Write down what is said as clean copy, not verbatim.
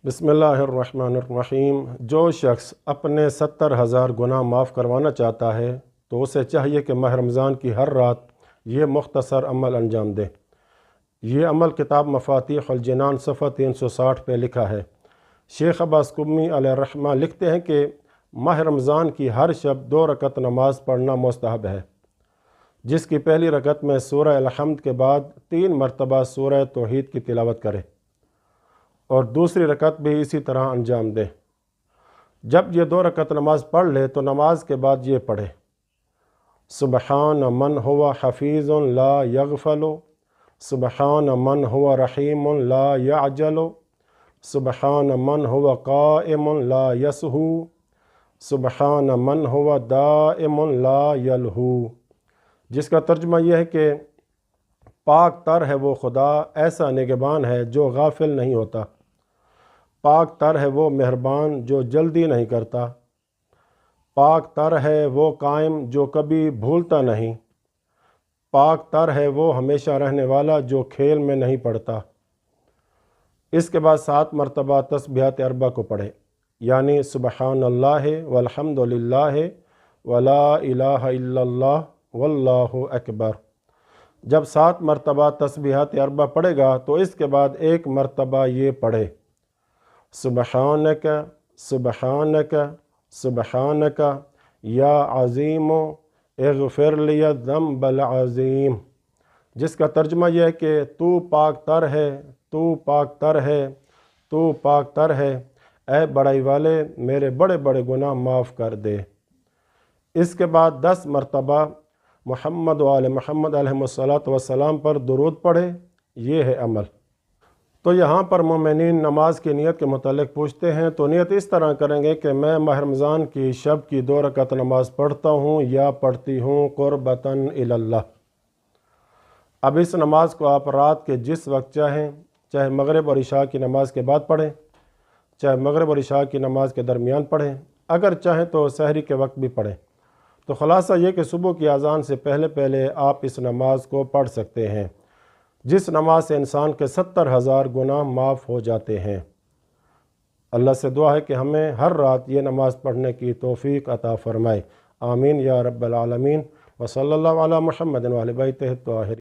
بسم اللہ الرحمن الرحیم۔ جو شخص اپنے 70,000 گناہ معاف کروانا چاہتا ہے تو اسے چاہیے کہ ماہ رمضان کی ہر رات یہ مختصر عمل انجام دے۔ یہ عمل کتاب مفاتیح الجنان صفحہ 360 پہ لکھا ہے۔ شیخ عباس قمی علیہ الرحمہ لکھتے ہیں کہ ماہ رمضان کی ہر شب 2 رکعت نماز پڑھنا مستحب ہے، جس کی پہلی رکعت میں سورہ الحمد کے بعد 3 مرتبہ سورہ توحید کی تلاوت کرے اور دوسری رکعت بھی اسی طرح انجام دے۔ جب یہ 2 رکعت نماز پڑھ لے تو نماز کے بعد یہ پڑھے: سبحان من ہوا حفیظ لا یغفل، سبحان من ہوا رحیم لا یعجل، سبحان من ہوا قائم لا یسہو، سبحان من ہوا دائم لا یلہو، جس کا ترجمہ یہ ہے کہ پاک تر ہے وہ خدا، ایسا نگہبان ہے جو غافل نہیں ہوتا، پاک تر ہے وہ مہربان جو جلدی نہیں کرتا، پاک تر ہے وہ قائم جو کبھی بھولتا نہیں، پاک تر ہے وہ ہمیشہ رہنے والا جو کھیل میں نہیں پڑتا۔ اس کے بعد 7 مرتبہ تسبیحات 4 کو پڑھے، یعنی سبحان اللہ والحمد للہ ولا الہ الا اللہ واللہ اکبر۔ جب 7 مرتبہ تسبیحات 4 پڑھے گا تو اس کے بعد 1 مرتبہ یہ پڑھے: سبحانک سبحانک سبحانک یا عظیم اغفر لی الذنب العظیم، جس کا ترجمہ یہ ہے کہ تو پاک تر ہے، تو پاک تر ہے، تو پاک تر ہے، اے بڑائی والے میرے بڑے بڑے گناہ معاف کر دے۔ اس کے بعد 10 مرتبہ محمد و آل محمد علیہ السلام پر درود پڑھے۔ یہ ہے عمل۔ تو یہاں پر مومنین نماز کی نیت کے متعلق پوچھتے ہیں، تو نیت اس طرح کریں گے کہ میں ماہ رمضان کی شب کی 2 رکعت نماز پڑھتا ہوں یا پڑھتی ہوں قربتاً الی اللہ۔ اب اس نماز کو آپ رات کے جس وقت چاہیں، چاہے مغرب اور عشاء کی نماز کے بعد پڑھیں، چاہے مغرب اور عشاء کی نماز کے درمیان پڑھیں، اگر چاہیں تو سحری کے وقت بھی پڑھیں۔ تو خلاصہ یہ کہ صبح کی اذان سے پہلے پہلے آپ اس نماز کو پڑھ سکتے ہیں، جس نماز سے انسان کے 70,000 گناہ معاف ہو جاتے ہیں۔ اللہ سے دعا ہے کہ ہمیں ہر رات یہ نماز پڑھنے کی توفیق عطا فرمائے۔ آمین یا رب العالمین۔ وصلی اللہ علی محمد وآل بیتہ الطاہرین۔